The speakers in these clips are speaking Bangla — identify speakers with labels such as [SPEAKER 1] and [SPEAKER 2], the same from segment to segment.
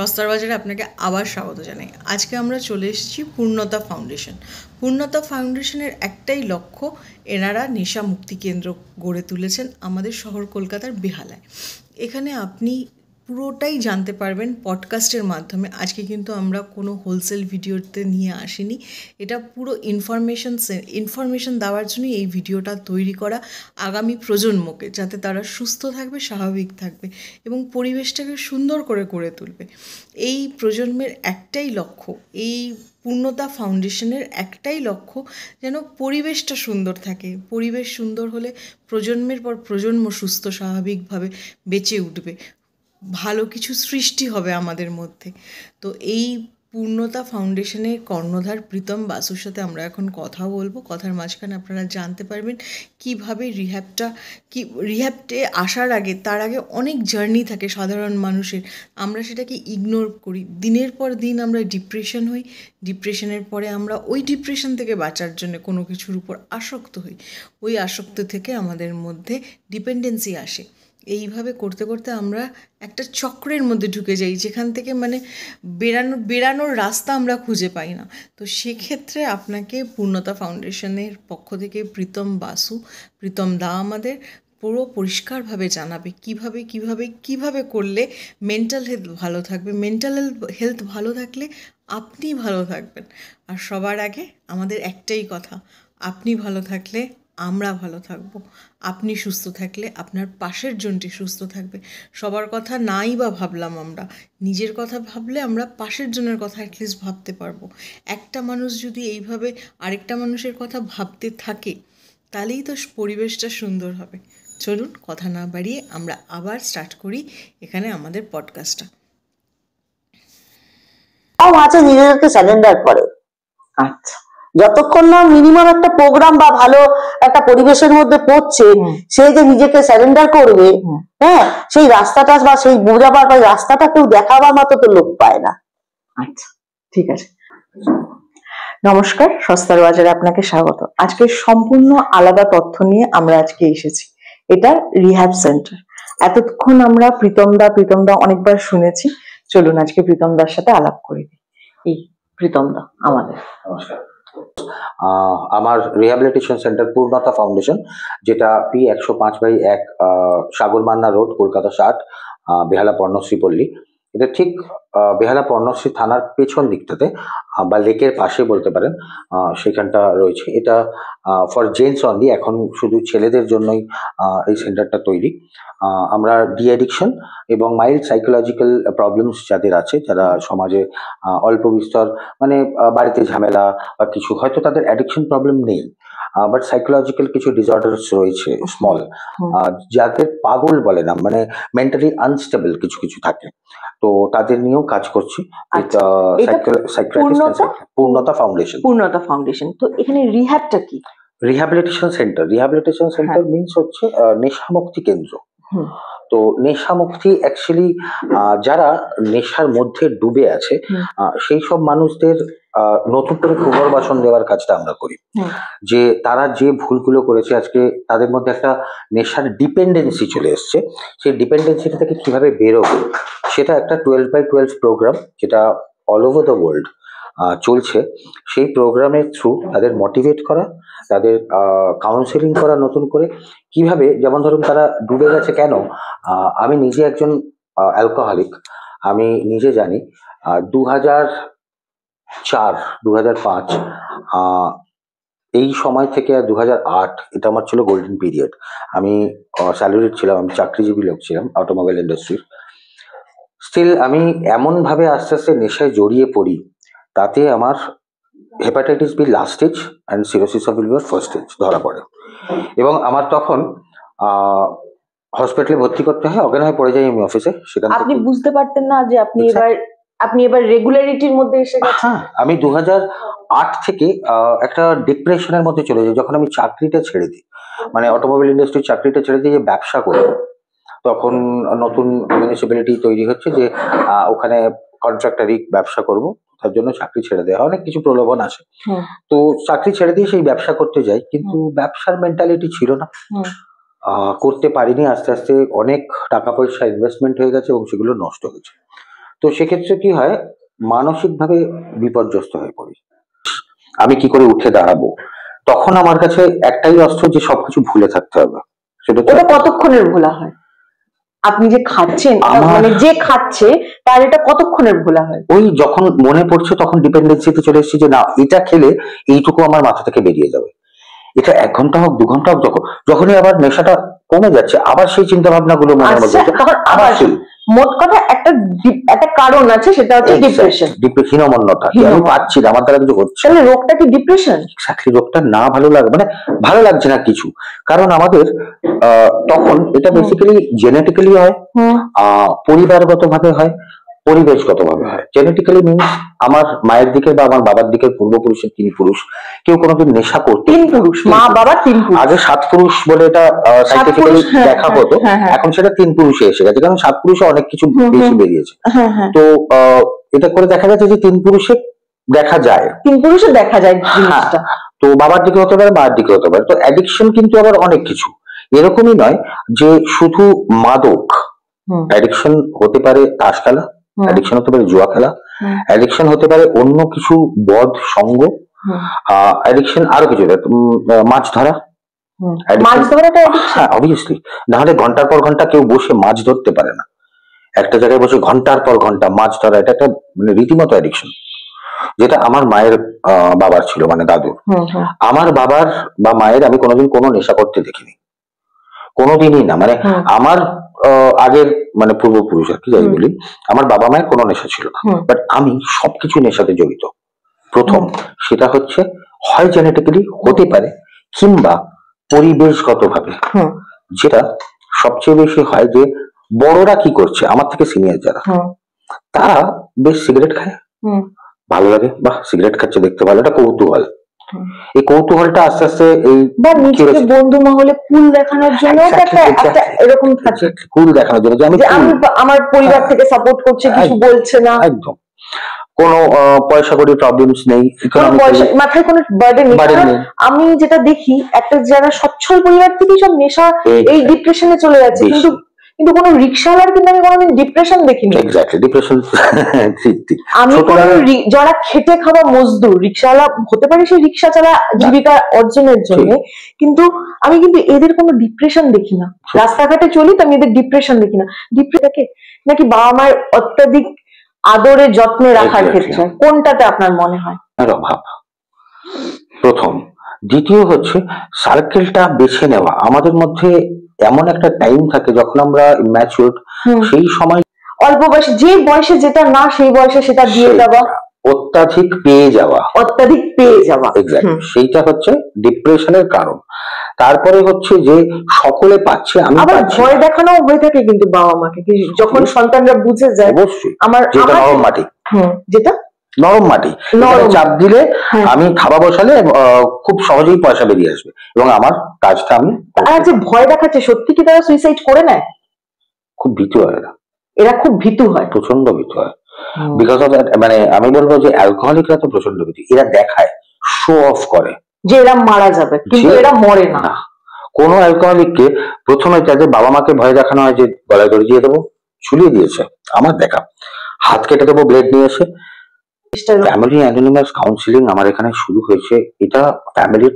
[SPEAKER 1] সস্তার বাজারে আপনাকে আবার স্বাগত জানাই। আজকে আমরা চলে এসেছি পূর্ণতা ফাউন্ডেশন। পূর্ণতা ফাউন্ডেশনের একটাই লক্ষ্য, এনারা নেশা মুক্তি কেন্দ্র গড়ে তুলেছেন আমাদের শহর কলকাতার বেহালায়। এখানে আপনি পুরোটাই জানতে পারবেন পডকাস্টের মাধ্যমে। আজকে কিন্তু আমরা কোনো হোলসেল ভিডিওতে নিয়ে আসিনি, এটা পুরো ইনফরমেশন দেওয়ার জন্যই এই ভিডিওটা তৈরি করা আগামী প্রজন্মকে, যাতে তারা সুস্থ থাকবে, স্বাভাবিক থাকবে এবং পরিবেশটাকে সুন্দর করে গড়ে তুলবে। এই প্রজন্মের একটাই লক্ষ্য, এই পূর্ণতা ফাউন্ডেশনের একটাই লক্ষ্য, যেন পরিবেশটা সুন্দর থাকে। পরিবেশ সুন্দর হলে প্রজন্মের পর প্রজন্ম সুস্থ স্বাভাবিকভাবে বেঁচে উঠবে, ভালো কিছু সৃষ্টি হবে আমাদের মধ্যে। তো এই পূর্ণতা ফাউন্ডেশনের কর্ণধার প্রীতম বাসুর সাথে আমরা এখন কথা বলবো। কথার মাঝখানে আপনারা জানতে পারবেন কিভাবে রিহ্যাবটে আসার আগে, তার আগে অনেক জার্নি থাকে সাধারণ মানুষের, আমরা সেটাকে ইগনোর করি। দিনের পর দিন আমরা ডিপ্রেশন হই, ডিপ্রেশনের পরে আমরা ওই ডিপ্রেশন থেকে বাঁচার জন্য কোনো কিছুর উপর আসক্ত হই, ওই আসক্ত থেকে আমাদের মধ্যে ডিপেন্ডেন্সি আসে। এইভাবে করতে করতে আমরা একটা চক্রের মধ্যে ঢুকে যাই, যেখান থেকে বেরানোর রাস্তা আমরা খুঁজে পাই না। তো সেক্ষেত্রে আপনাকে পূর্ণতা ফাউন্ডেশনের পক্ষ থেকে প্রীতম দা আমাদের পুরো পরিষ্কারভাবে জানাবে কিভাবে করলে মেন্টাল হেলথ ভালো থাকবে। মেন্টাল হেলথ ভালো থাকলে আপনি ভালো থাকবেন। আর সবার আগে আমাদের একটাই কথা, আপনি ভালো থাকলে আমরা ভালো থাকবো। আপনি সুস্থ থাকলে আপনার পাশের জনটি সুস্থ থাকবে। সবার কথা নাই বা ভাবলাম, আমরা নিজের কথা ভাবলে আমরা পাশের জনের কথা অ্যাটলিস্ট ভাবতে পারবো। একটা মানুষ যদি এইভাবে আরেকটা মানুষের কথা ভাবতে থাকে, তাহলেই তো পরিবেশটা সুন্দর হবে। চলুন কথা না বাড়িয়ে আমরা আবার স্টার্ট করি এখানে আমাদের পডকাস্টটা।
[SPEAKER 2] নিজেদেরকে সারেন্ডার করে। আচ্ছা, যতক্ষণ না মিনিমাম একটা প্রোগ্রাম বা ভালো একটা পরিবেশের মধ্যে পড়ছে, সে যে নিজেকে সারেন্ডার করবে, হ্যাঁ, সেই রাস্তাটা বা সেই বোঝাবার বা রাস্তাটা কেউ দেখাবার মতো তো লোক পায় না। আচ্ছা, ঠিক আছে। নমস্কার, সস্তার বাজারে আপনাকে স্বাগত। আজকে সম্পূর্ণ আলাদা তথ্য নিয়ে আমরা আজকে এসেছি। এটা রিহ্যাব সেন্টার। এতক্ষণ আমরা প্রীতম দা অনেকবার শুনেছি। চলুন আজকে প্রীতম দার সাথে আলাপ করে দিই। এই প্রীতম দা আমাদের।
[SPEAKER 3] নমস্কার। আমার রিহ্যাবিলিটেশন সেন্টার পূর্ণতা ফাউন্ডেশন, যেটা P105/1 সাগর মান্না রোড, কলকাতা 60, বেহালা পর্ণশ্রী পল্লী। এটা ঠিক বেহালা পর্ণশ্রী থানার পেছন দিকটাতে বা লেকের পাশে বলতে পারেন, সেখানটা রয়েছে। এটা ফর জেন্টস অনলি, এখন শুধু ছেলেদের জন্যই এই সেন্টারটা তৈরি। আমরা ডি অ্যাডিকশন এবং মাইল্ড সাইকোলজিক্যাল প্রবলেমস যাদের আছে, যারা সমাজে অল্প বিস্তর মানে বাড়িতে ঝামেলা বা কিছু, হয়তো তাদের অ্যাডিকশন প্রবলেম নেই, বাট সাইকোলজিক্যাল কিছু ডিসঅর্ডারস রয়েছে স্মল, যাদের পাগল বলে না, মানে মেন্টালি আনস্টেবল কিছু কিছু থাকে, তো তাদের নিয়েও কাজ করছি। পূর্ণতা
[SPEAKER 2] ফাউন্ডেশন। তো এখানে রিহ্যাবটা কি?
[SPEAKER 3] রিহ্যাবিলিটেশন সেন্টার মিন্স হচ্ছে নেশামুক্তি কেন্দ্র। তো নেশামুক্তি অ্যাকচুয়ালি যারা নেশার মধ্যে ডুবে আছে, সেই সব মানুষদের নতুন করে পুনর্বাসন দেওয়ার কাজটা আমরা করি। যে তারা যে ভুলগুলো করেছে, আজকে তাদের মধ্যে একটা নেশার ডিপেন্ডেন্সি চলে এসছে, সেই ডিপেন্ডেন্সিটা থেকে কিভাবে বেরোবে, সেটা একটা 12x12 প্রোগ্রাম, যেটা অল ওভার দ্য ওয়ার্ল্ড চলছে। সেই প্রোগ্রামের থ্রু তাদের মোটিভেট করা, তাদের কাউন্সেলিং করা নতুন করে, কিভাবে, যেমন ধরুন তারা ডুবে গেছে কেন। আমি নিজে একজন অ্যালকোহলিক, আমি নিজে জানি। 2004, 2005 এই সময় থেকে 2008, এটা আমার ছিল গোল্ডেন পিরিয়ড। আমি স্যালারিড ছিলাম, আমি চাকরিজীবী লোক ছিলাম অটোমোবাইল ইন্ডাস্ট্রির। স্টিল আমি এমনভাবে আস্তে আস্তে নেশায় জড়িয়ে পড়ি, তাতে আমার hepatitis B last stage and cirrhosis of liver first stage ধরা পড়ে, এবং আমার তখন হসপিটালে ভর্তি করতে হয়, অজ্ঞান হয়ে পড়ে যাই আমি অফিসে। সেখান
[SPEAKER 2] আপনি বুঝতে পারতেন না যে আপনি এবার রেগুলারিটির মধ্যে এসে গেছেন?
[SPEAKER 3] হ্যাঁ, আমি 2008 থেকে একটা ডিপ্রেশনের মধ্যে চলে যাই, যখন আমি চাকরিটা ছেড়ে দিই, মানে অটোমোবাইল ইন্ডাস্ট্রির চাকরিটা ছেড়ে দিয়ে ব্যবসা করব। তখন নতুন মিউনিসিপ্যালিটি তৈরি হচ্ছে, যে ওখানে কন্ট্রাক্টারি ব্যবসা করব, তার জন্য চাকরি ছেড়ে দেওয়া, অনেক কিছু প্রলোভন আসে। তো চাকরি ছেড়ে দিয়ে সেই ব্যবসা করতে যাই, কিন্তু ব্যবসার মেন্টালিটি ছিল না, করতে পারিনি। আস্তে আস্তে অনেক টাকা পয়সা ইনভেস্টমেন্ট হয়ে গেছে এবং সেগুলো নষ্ট হয়েছে। তো সেক্ষেত্রে কি হয়, মানসিক ভাবে বিপর্যস্ত হয়ে পড়ি। আমি কি করে উঠে দাঁড়াবো? তখন আমার কাছে একটাই অস্ত্র, যে সবকিছু ভুলে থাকতে হবে। সেটা
[SPEAKER 2] ওটা কতক্ষণের ভোলা হয়? আপনি যে খাচ্ছেন, মানে যে খাচ্ছে তার এটা কতক্ষণের ভোলা হয়?
[SPEAKER 3] ওই যখন মনে পড়ছে তখন ডিপেন্ডেন্সিতে চলে এসেছি, যে না এটা খেলে এইটুকু আমার মাথা থেকে বেরিয়ে যাবে। এটা 1 ঘন্টা হোক 2 ঘন্টা হোক, যখনই আবার নেশাটা কমে যাচ্ছে, আবার সেই চিন্তা ভাবনা গুলো মনের মধ্যে
[SPEAKER 2] তখন আবার মোট কথা একটা কারণ আছে, সেটা হচ্ছে ডিপ্রেশন,
[SPEAKER 3] হীনমন্যতা। আমি পাচ্ছি না, আমার দ্বারা কিছু হচ্ছে।
[SPEAKER 2] তাহলে রোগটা কি ডিপ্রেশন?
[SPEAKER 3] এক্স্যাক্টলি, রোগটা না ভালো লাগে, মানে ভালো লাগছে না কিছু, কারণ আমাদের তখন এটা বেসিক্যালি জেনেটিক্যালি হয়, পরিবারগত ভাবে হয়, পরিবেশগত ভাবে হয়। জেনেটিক্যালি মিনস আমার মায়ের দিকে বা আমার বাবার দিকের পূর্বপুরুষের 3 পুরুষ কেউ কোনোদিন নেশা করতো।
[SPEAKER 2] 3 পুরুষ, মা বাবা 3 পুরুষ।
[SPEAKER 3] আগে 7 পুরুষ বলে এটা সাইন্টিফিক্যালি দেখা হতো, এখন সেটা 3 পুরুষে এসে গেছে, কারণ 7 পুরুষে অনেক কিছু বেশি বেরিয়েছে। তো এটা করে দেখা গেছে যে 3 পুরুষে দেখা যায়,
[SPEAKER 2] 3 পুরুষে দেখা যায় জিনিসটা।
[SPEAKER 3] তো বাবার দিকে হতে পারে, মায়ের দিকে হতে পারে। তো অ্যাডিকশন কিন্তু আবার অনেক কিছু, এরকমই নয় যে শুধু মাদক। অ্যাডিকশন হতে পারে তাস খেলা, অ্যাডিকশন হতে পারে জুয়া খেলা, অ্যাডিকশন হতে পারে অন্য কিছু বদ সঙ্গ, অ্যাডিকশন আরো কিছু, মাছ ধরা।
[SPEAKER 2] মাছ ধরাটা
[SPEAKER 3] হ্যাঁ, অবভিয়াসলি, নাহলে ঘন্টার পর ঘন্টা কেউ বসে মাছ ধরতে পারে না। একটা জায়গায় বসে ঘন্টার পর ঘন্টা মাছ ধরা, এটা একটা মানে রীতিমতো অ্যাডিকশন, যেটা আমার মায়ের বাবার ছিল, মানে দাদুর। আমার বাবার বা মায়ের আমি কোনোদিন কোনো নেশা করতে দেখিনি, কোনোদিনই না। মানে আমার আগের মানে পূর্বপুরুষ আর কি যাই বলি, আমার বাবা মায়ের কোনো নেশা ছিল না, বাট আমি সবকিছু নেশাতে জড়িত। প্রথম সেটা হচ্ছে হয় জেনেটিক্যালি হতে পারে, কিংবা পরিবেশগত ভাবে, যেটা সবচেয়ে বেশি হয় যে বড়রা কি করছে, আমার থেকে সিনিয়র যারা, তারা বেশ সিগারেট খায়, ভালো লাগে, বাহ সিগারেট খাচ্ছে দেখতে ভালো, এটা কৌতূহল। এই কৌতূহলটা আস্তে আস্তে এই
[SPEAKER 2] বন্ধু মহলে কুল দেখানোর জন্য একটা এরকম থাকে,
[SPEAKER 3] কুল দেখানোর জন্য যে আমি
[SPEAKER 2] আমার পরিবার থেকে সাপোর্ট করছে, কিছু বলছে না,
[SPEAKER 3] একদম কোনো পয়সা কড়ির প্রবলেমস নেই,
[SPEAKER 2] মাথায় কোনো বার্ডেন নেই। আমি যেটা দেখি, একটা যারা সচ্ছল পরিবার থেকে সব নেশা এই ডিপ্রেশনে চলে যাচ্ছে, কিন্তু কোনো রিক্সাওয়ালার কিন্তু আমি কোনোদিন ডিপ্রেশন দেখিনি।
[SPEAKER 3] এক্স্যাক্টলি, ডিপ্রেশন
[SPEAKER 2] আমি যারা খেটে খাওয়া মজদুর, রিক্সাওয়ালা হতে পারে, সে রিক্সা চালা জীবিকা অর্জনের জন্য, কিন্তু আমি কিন্তু এদের কোনো ডিপ্রেশন দেখি না। রাস্তাঘাটে চলি তো আমি এদের ডিপ্রেশন দেখি না। ডিপ্রেশনকে নাকি বাবা মায়ের অত্যাধিক আদরে যত্নে রাখার ক্ষেত্রে, কোনটাতে আপনার মনে হয়?
[SPEAKER 3] অভাব প্রথম, দ্বিতীয় হচ্ছে সার্কেলটা বেছে নেওয়া। আমাদের মধ্যে এমন একটা টাইম থাকে যখন আমরা ম্যাচিউরড, সেই সময়
[SPEAKER 2] অল্প বয়সে যে বয়সে যেটা না সেই বয়সে সেটা দিয়ে দেওয়া,
[SPEAKER 3] অত্যাধিক পেয়ে যাওয়া, এক্স্যাক্টলি সেইটা হচ্ছে ডিপ্রেশনের কারণ। তারপরে হচ্ছে যে সকলে পাচ্ছে, আমি
[SPEAKER 2] ভয় দেখানো হয়ে থাকে কিন্তু বাবা মাকে, যখন সন্তানরা বুঝে যায়।
[SPEAKER 3] অবশ্যই,
[SPEAKER 2] আমার
[SPEAKER 3] নরম মাটি,
[SPEAKER 2] যেটা
[SPEAKER 3] নরম মাটি, চাপ দিলে আমি খাওয়া বসালে খুব সহজেই পয়সা বেরিয়ে আসবে, এবং আমার কাজটা আমি।
[SPEAKER 2] আর যে ভয় দেখাচ্ছে, সত্যি কি তারা সুইসাইড করে নেয়?
[SPEAKER 3] খুব ভীতু হয়
[SPEAKER 2] এরা খুব ভীতু হয়,
[SPEAKER 3] প্রচন্ড ভীতু হয়। বিকজ অফ দ্যাট, মানে আমি বলবো যে অ্যালকোহলিকরা তো প্রচন্ড ভীতু, এরা দেখায়, শো অফ করে
[SPEAKER 2] যে এরা মারা যাবে, কিন্তু এরা মরে না।
[SPEAKER 3] কোনো অ্যালকোহলিককে প্রথমে তাদের বাবা মাকে ভয় দেখানো হয় যে গলায় দড়ি দিয়ে দেবো, ঝুলিয়ে দিয়েছে, আমার দেখা, হাত কেটে দেবো ব্লেড নিয়ে এসে। ফ্যামিলি অ্যানোনিমাস কাউন্সিলিং আমার এখানে শুরু হয়েছে। এটা ফ্যামিলির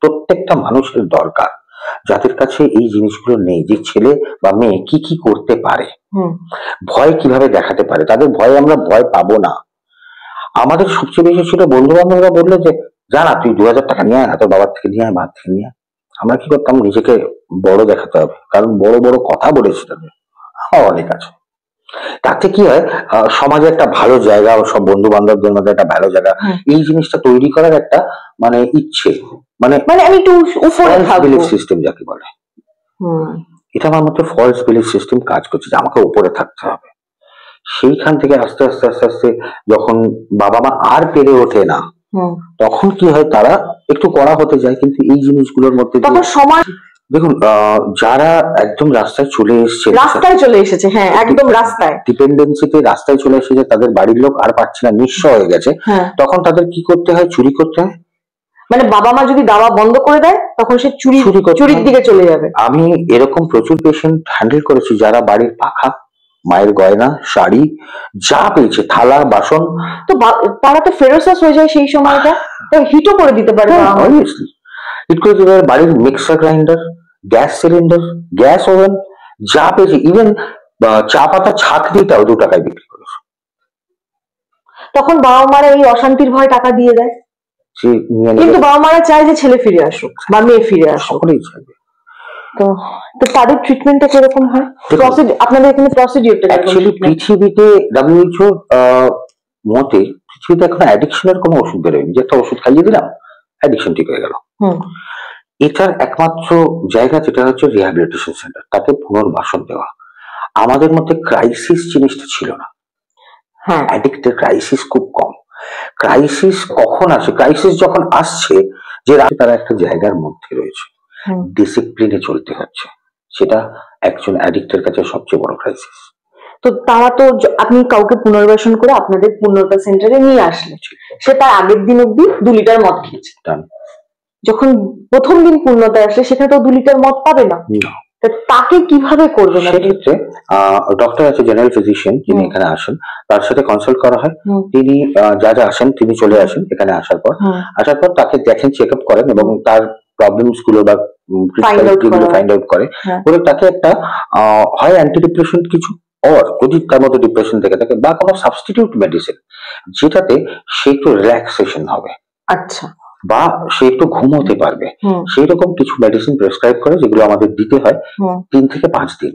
[SPEAKER 3] প্রত্যেকটা মানুষের দরকার, যাদের কাছে এই জিনিসগুলো নেই, যে ছেলে বা মেয়ে কি কি করতে পারে, ভয় কিভাবে দেখাতে পারে, তাদের ভয় আমরা ভয় পাবো না। আমাদের সবচেয়ে বেশি ছিল বন্ধু বান্ধবরা বললো যে জানা তুই 2000 টাকা নিয়ে আয় না, তোর বাবার থেকে নিয়ে আয়, মার থেকে নিয়ে আয়। আমরা কি করতাম, নিজেকে বড় দেখাতে হবে, কারণ বড় বড় কথা বলেছি তাদের, অনেক আছে। তাতে কি হয়, সমাজে একটা ভালো জায়গা, সব বন্ধু বান্ধবদের মধ্যে একটা ভালো জায়গা, এই জিনিসটা তৈরি করার একটা মানে ইচ্ছে, মানে
[SPEAKER 2] আমি একটু উপরে
[SPEAKER 3] বিলিফ সিস্টেম যাকে বলে, এটা আমার মধ্যে ফলস বিলিফ সিস্টেম কাজ করছে যে আমাকে উপরে থাকতে হবে। সেইখান থেকে আস্তে আস্তে আস্তে আস্তে যখন বাবা মা আর পেরে ওঠে না, তখন কি হয়, তারা একটু কড়া হতে যায়। কিন্তু এই জিনিসগুলোর মধ্যে
[SPEAKER 2] সমাজ,
[SPEAKER 3] দেখুন, যারা একদম রাস্তায় চলে এসেছে,
[SPEAKER 2] হ্যাঁ একদম রাস্তায়,
[SPEAKER 3] ডিপেন্ডেন্সিতে রাস্তায় চলে এসেছে, তাদের বাড়ির লোক আর পাচ্ছে না, নিঃস্ব হয়ে গেছে, তখন তাদের কি করতে হয়, চুরি করতে হয়।
[SPEAKER 2] মানে বাবা মা যদি দাওয়া বন্ধ করে দেয়, তখন সে চুরির দিকে চলে যাবে।
[SPEAKER 3] আমি এরকম প্রচুর পেশেন্ট হ্যান্ডেল করেছি যারা বাড়ির পাখা মায়ের গয়না, শাড়ি, যা পেয়েছে, থালা বাসন।
[SPEAKER 4] তো তারা তো ফেরোসাস হয়ে যায় সেই সময়টা, তো হিটও করে দিতে পারে বাবা মা।
[SPEAKER 3] অবভিয়াসলি হিট করে দিতে পারে। বাড়ির mixer grinder, gas cylinder, gas oven, যা পেয়েছে, ইভেন চা পাতা ছাঁকনিটাও 2 টাকায় বিক্রি করেছে।
[SPEAKER 4] তখন বাবা মারা এই অশান্তির ভয় টাকা দিয়ে দেয়,
[SPEAKER 3] সে নিয়ে
[SPEAKER 4] কিন্তু
[SPEAKER 3] নেবে,
[SPEAKER 4] বাবা মারা চায় যে ছেলে ফিরে আসুক বা মেয়ে ফিরে আসুক।
[SPEAKER 3] সকলেই চাইবে।
[SPEAKER 4] তো তো তাদের ট্রিটমেন্টটা কিরকম হয়? আপনাদের এখানে প্রসিডিউরটা
[SPEAKER 3] অ্যাকচুয়ালি পৃথিবীতে WHO মতে পৃথিবীতে এখন অ্যাডিকশনের কোনো ওষুধ বেরোয়নি যে একটা ওষুধ খাইয়ে দিলাম অ্যাডিকশন ঠিক হয়ে গেল। এটার একমাত্র জায়গা যেটা হচ্ছে রিহ্যাবিলিটেশন সেন্টার, তাকে পুনর্বাসন দেওয়া। আমাদের মধ্যে ক্রাইসিস জিনিসটা ছিল না।
[SPEAKER 4] হ্যাঁ,
[SPEAKER 3] অ্যাডিক্টের ক্রাইসিস খুব কম। ক্রাইসিস কখন আসে? ক্রাইসিস যখন আসছে যে তারা একটা জায়গার মধ্যে রয়েছে, ডিসিপ্লিনে চলতে হচ্ছে, সেটা একজন অ্যাডিক্টের কাছে সবচেয়ে বড় ক্রাইসিস।
[SPEAKER 4] তো তারা তো আপনি কাউকে পুনর্বাসন করে আপনাদের পূর্ণতা সেন্টারে নিয়ে আসলেন, সে তার আগের দিন অব্দি 2 লিটার মদ খেয়েছে, যখন প্রথম দিন পূর্ণতা আসলে সেখানে তো 2 লিটার মদ পাবে না, তাকে কিভাবে করবেন?
[SPEAKER 3] সেক্ষেত্রে ডক্টর আছে, জেনারেল ফিজিশিয়ান, যিনি এখানে আসেন, তার সাথে কনসাল্ট করা হয়। তিনি যা আসেন তিনি চলে আসেন এখানে আসার পর তাকে দেখেন, চেক আপ করেন এবং তার প্রবলেমস গুলো বা ফাইন্ড আউট করে তাকে একটা হয় অ্যান্টি ডিপ্রেশন কিছু, যদি তার মধ্যে ডিপ্রেশন থেকে থাকে, বা কোনো সাবস্টিটিউট মেডিসিন যেটাতে সে একটু রিল্যাক্সেশন হবে,
[SPEAKER 4] আচ্ছা,
[SPEAKER 3] বা সে একটু ঘুমোতে পারবে, সেই রকম কিছু মেডিসিন প্রেসক্রাইব করে, যেগুলো আমাদের দিতে হয় 3 থেকে 5 দিন।